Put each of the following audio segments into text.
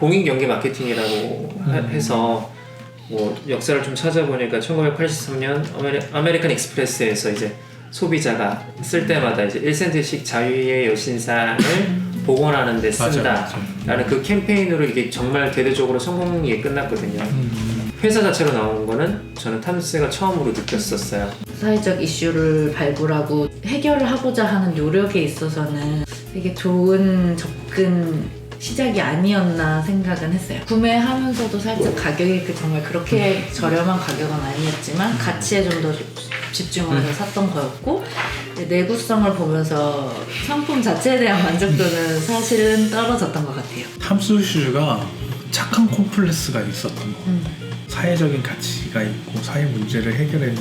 공익연계 마케팅이라고 해서 뭐 역사를 좀 찾아보니까 1983년 아메리칸 익스프레스에서 이제 소비자가 쓸 때마다 이제 1센트씩 자유의 여신상을 복원하는 데 쓴다라는 그 캠페인으로 이게 정말 대대적으로 성공리에 끝났거든요. 회사 자체로 나온 거는 저는 탐스가 처음으로 느꼈었어요. 사회적 이슈를 발굴하고 해결을 하고자 하는 노력에 있어서는 되게 좋은 접근 시작이 아니었나 생각은 했어요. 구매하면서도 살짝 가격이 정말 그렇게 저렴한 가격은 아니었지만 가치에 좀 더 집중해서 샀던 거였고, 내구성을 보면서 상품 자체에 대한 만족도는 사실은 떨어졌던 것 같아요. 탐스 슈즈가 착한 콤플렉스가 있었던 거. 사회적인 가치가 있고 사회 문제를 해결하는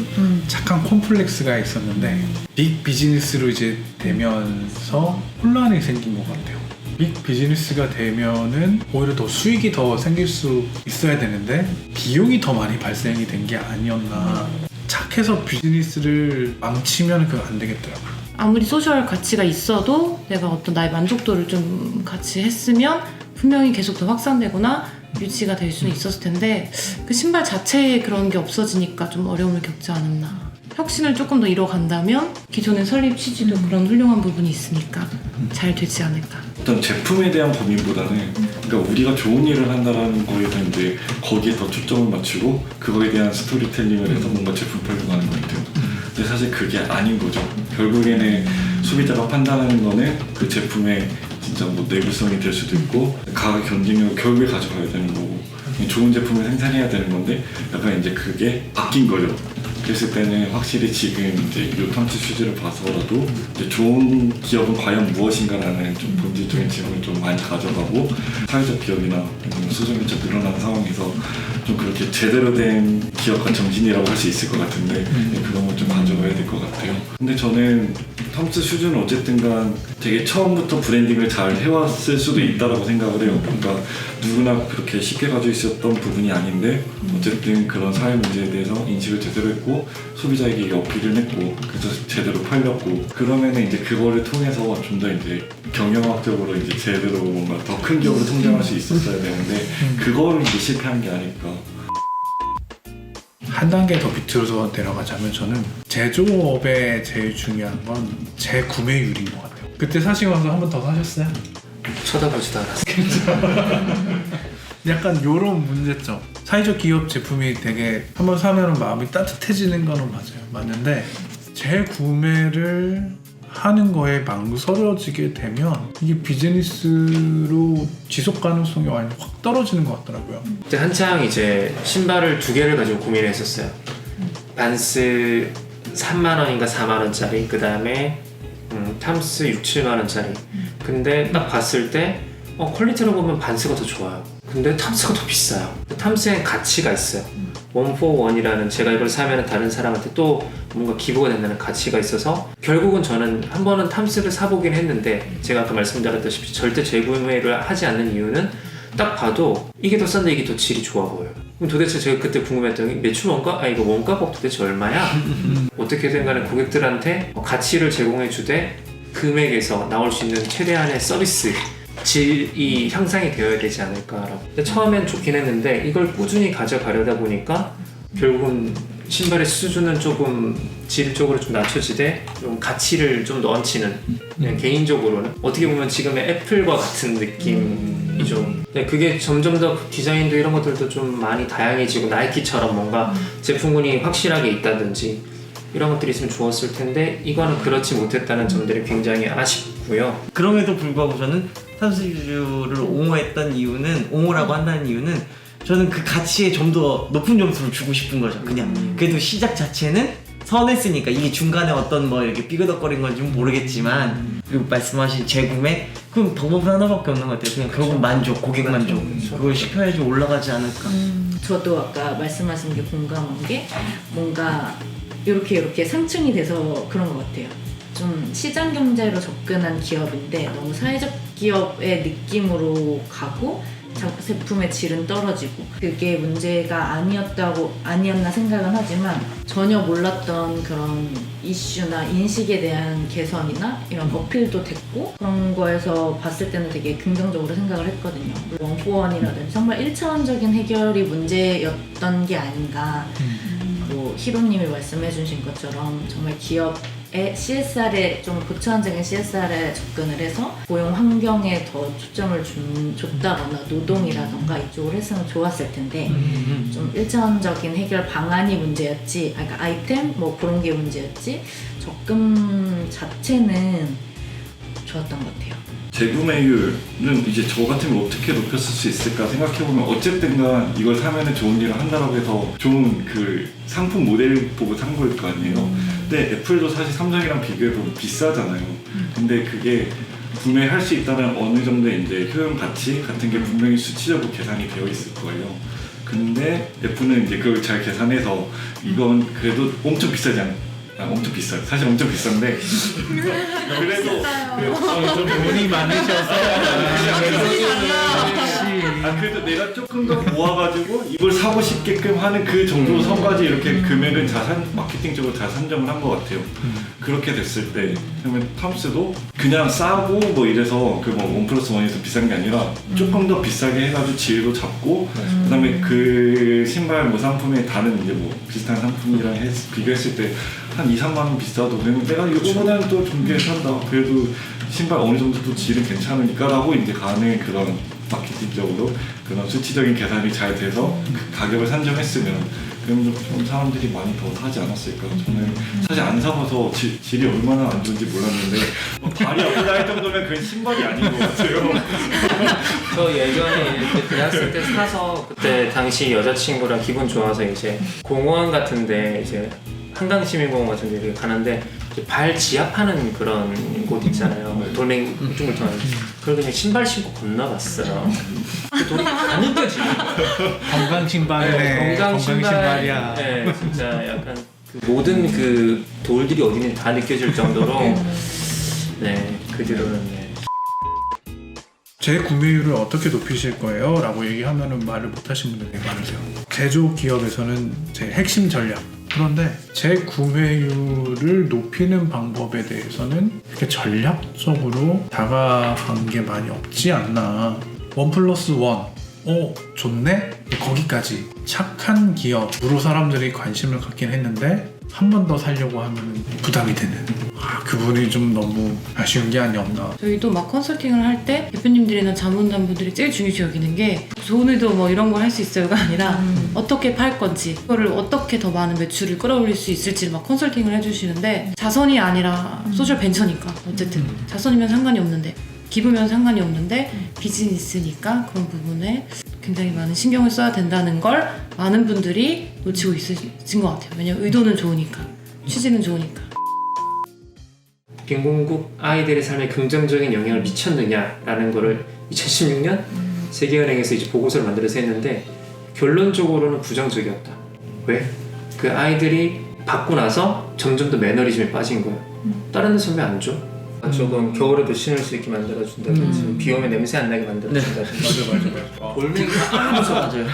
착한 콤플렉스가 있었는데 빅 비즈니스로 이제 되면서 혼란이 생긴 것 같아요. 빅 비즈니스가 되면은 오히려 더 수익이 더 생길 수 있어야 되는데 비용이 더 많이 발생이 된 게 아니었나. 착해서 비즈니스를 망치면 그거 안 되겠더라고요. 아무리 소셜 가치가 있어도 내가 어떤 나의 만족도를 좀 같이 했으면 분명히 계속 더 확산되거나 유지가 될 수는 있었을 텐데 그 신발 자체에 그런 게 없어지니까 좀 어려움을 겪지 않았나. 혁신을 조금 더 이뤄간다면 기존의 설립 취지도 그런 훌륭한 부분이 있으니까 잘 되지 않을까. 어떤 제품에 대한 고민보다는 그러니까 우리가 좋은 일을 한다는 거에 대한 이제 거기에 더 초점을 맞추고 그거에 대한 스토리텔링을 해서 뭔가 제품 팔려가는 것 같아요. 근데 사실 그게 아닌 거죠. 결국에는 소비자가 판단하는 거는 그 제품의 진짜 뭐 내구성이 될 수도 있고 가격 경쟁력을 결국에 가져가야 되는 거고 좋은 제품을 생산해야 되는 건데 약간 이제 그게 바뀐 거죠. 그랬을 때는 확실히 지금 이제 이 탐스 슈즈를 봐서라도 이제 좋은 기업은 과연 무엇인가라는 좀 본질적인 질문을 좀 많이 가져가고 사회적 기업이나 소셜미디어 늘어난 상황에서 좀 그렇게 제대로 된 기업과 정신이라고 할 수 있을 것 같은데 그런 걸 좀 가져가야 될 것 같아요. 근데 저는 탐스 슈즈는 어쨌든간 되게 처음부터 브랜딩을 잘 해왔을 수도 있다라고 생각을 해요. 그러니까 누구나 그렇게 쉽게 가지고 있었던 부분이 아닌데 어쨌든 그런 사회 문제에 대해서 인식을 제대로 했고 소비자에게 이게 어필을 했고 그래서 제대로 팔렸고 그러면은 이제 그거를 통해서 좀 더 이제 경영학적으로 이제 제대로 뭔가 더 큰 기업으로 성장할 수 있었어야 되는데 그거를 이제 실패한 게 아닐까. 한 단계 더 밑으로 내려가자면 저는 제조업에 제일 중요한 건 재구매율인 것 같아요. 그때 사시고 나서 한 번 더 사셨어요? 쳐다보지도 않았어요. 약간 요런 문제점. 사회적 기업 제품이 되게 한 번 사면 마음이 따뜻해지는 거는 맞는데 재구매를 하는 거에 망설여지게 되면 이게 비즈니스로 지속 가능성이 완전 확 떨어지는 것 같더라고요. 그때 한창 이제 신발을 2개를 가지고 고민했었어요. 반스 3만원인가 4만원짜리, 그 다음에 탐스 6, 7만원짜리. 근데 딱 봤을 때 퀄리티로 보면 반스가 더 좋아요. 근데 탐스가 더 비싸요. 탐스엔 가치가 있어요. 141이라는 제가 이걸 사면 다른 사람한테 또 뭔가 기부가 된다는 가치가 있어서 결국은 저는 한 번은 탐스를 사보긴 했는데 제가 아까 말씀드렸다시피 절대 재구매를 하지 않는 이유는 딱 봐도 이게 더 싼데 이게 더 질이 좋아 보여요. 그럼 도대체 제가 그때 궁금했던 게 매출 원가? 이거 원가가 도대체 얼마야? 어떻게든 간에 고객들한테 가치를 제공해 주되 금액에서 나올 수 있는 최대한의 서비스 질이 향상이 되어야 되지 않을까라고. 근데 처음엔 좋긴 했는데 이걸 꾸준히 가져가려다 보니까 결국은 신발의 수준은 조금 질적으로 좀 낮춰지되 좀 가치를 좀 넘치는 그냥 개인적으로는 어떻게 보면 지금의 애플과 같은 느낌이죠. 그게 점점 더 디자인도 이런 것들도 좀 많이 다양해지고 나이키처럼 뭔가 제품군이 확실하게 있다든지 이런 것들이 있으면 좋았을 텐데 이거는 그렇지 못했다는 점들이 굉장히 아쉽고요. 그럼에도 불구하고 저는 탐스 슈즈를 옹호라고 한다는 이유는 저는 그 가치에 좀 더 높은 점수를 주고 싶은 거죠. 그냥 그래도 시작 자체는 선했으니까 이게 중간에 어떤 뭐 이렇게 삐그덕거린 건지 모르겠지만 그리고 말씀하신 재구매 그럼 방법은 하나밖에 없는 것 같아요. 그냥 결국 만족, 고객 만족 그걸 시켜야지 올라가지 않을까. 저도 아까 말씀하신 게 공감한 게 뭔가 이렇게 상층이 돼서 그런 것 같아요. 좀 시장 경제로 접근한 기업인데 너무 사회적 기업의 느낌으로 가고 제품의 질은 떨어지고 그게 문제가 아니었나 생각은 하지만 전혀 몰랐던 그런 이슈나 인식에 대한 개선이나 이런 어필도 됐고 그런 거에서 봤을 때는 되게 긍정적으로 생각을 했거든요. 원포원이라든지 정말 1차원적인 해결이 문제였던 게 아닌가. 뭐 히로님이 말씀해주신 것처럼 정말 기업의 CSR에 좀 고차원적인 CSR에 접근을 해서 고용 환경에 더 초점을 줬다거나 노동이라던가 이쪽으로 했으면 좋았을 텐데 좀 1차원적인 해결 방안이 문제였지, 그러니까 아이템 뭐 그런 게 문제였지 접근 자체는 좋았던 것 같아요. 재구매율은 이제 저 같으면 어떻게 높였을 수 있을까 생각해보면 어쨌든간 이걸 사면은 좋은 일을 한다라고 해서 좋은 그 상품 모델 보고 산 거일 거 아니에요. 근데 애플도 사실 삼성이랑 비교해보면 비싸잖아요. 근데 그게 구매할 수 있다는 어느 정도의 이제 효용 가치 같은 게 분명히 수치적으로 계산이 되어 있을 거예요. 근데 애플은 이제 그걸 잘 계산해서 이건 그래도 엄청 비싸지 않아요. 엄청 비싸요. 사실 엄청 비싼데 그래도 좀 돈이 많으셔서 그래도 내가 조금 더 모아가지고 이걸 사고 싶게끔 하는 그 정도 선까지 이렇게 금액은 마케팅적으로 잘 산정을 한 것 같아요. 그렇게 됐을 때 그러면 탐스도 그냥 싸고 뭐 이래서 그 뭐 1+1에서 비싼 게 아니라 조금 더 비싸게 해가지고 질도 잡고 그다음에 그 신발 뭐 상품의 다른 이제 뭐 비슷한 상품이랑 비교했을 때 한 2-3만 원 비싸도 그러면 내가 이거보다는 또 좋게 산다. 그래도 신발 어느 정도 또 질은 괜찮으니까 라고 이제 가는 그런 마케팅적으로 그런 수치적인 계산이 잘 돼서 그 가격을 산정했으면 그럼 좀 사람들이 많이 더 사지 않았을까. 저는 사실 안 사봐서 질이 얼마나 안 좋은지 몰랐는데 뭐 발이 아프다 할 정도면 그건 신발이 아닌 것 같아요. 저 예전에 이제 대학생 때 사서 그때 당시 여자친구랑 기분 좋아서 이제 공원 같은데 이제 한강시민공원 같은데 이렇게 가는데 이제 발 지압하는 그런 곳 있잖아요. 돌멩이 울퉁불퉁한. 그걸 그냥 신발 신고 건너갔어요. 그 돌이 다 느껴지는 거예요. 건강 신발이네. 건강 신발이야. 네, 진짜 약간 그 모든 그 돌들이 어디 있는지 다 느껴질 정도로 네, 그 뒤로는 네. 제 구매율을 어떻게 높이실 거예요? 라고 얘기하면은 말을 못 하시는 분들이 되게 많으세요. 제조 기업에서는 제 핵심 전략. 그런데 제 구매율을 높이는 방법에 대해서는 이렇게 전략적으로 다가간 게 많이 없지 않나. 1+1 좋네? 거기까지 착한 기업으로 사람들이 관심을 갖긴 했는데 한 번 더 살려고 하면 부담이 되는 그 부분이 좀 너무 아쉬운 게 아니었나. 저희도 막 컨설팅을 할 때 대표님들이나 자문단분들이 제일 중요시 여기는 게 좋은 의도 뭐 이런 걸 할 수 있어요가 아니라 어떻게 팔 건지 그거를 어떻게 더 많은 매출을 끌어올릴 수 있을지를 막 컨설팅을 해주시는데 자선이 아니라 소셜 벤처니까 어쨌든 자선이면 상관이 없는데 기부면 상관이 없는데 비즈니스니까 그런 부분에 굉장히 많은 신경을 써야 된다는 걸 많은 분들이 놓치고 있으신 것 같아요. 왜냐면 의도는 좋으니까, 취지는 좋으니까. 빈곤국 아이들의 삶에 긍정적인 영향을 미쳤느냐라는 거를 2016년 세계은행에서 이제 보고서를 만들어서 했는데 결론적으로는 부정적이었다. 왜? 그 아이들이 받고 나서 점점 더 매너리즘에 빠진 거예요. 다른 데서 왜 안 줘? 조금 겨울에도 신을 수 있게 만들어준다든지 비 오면 냄새 안 나게 만들어준다든지 맞아. 돌멩이가 아 무서워. 맞아요.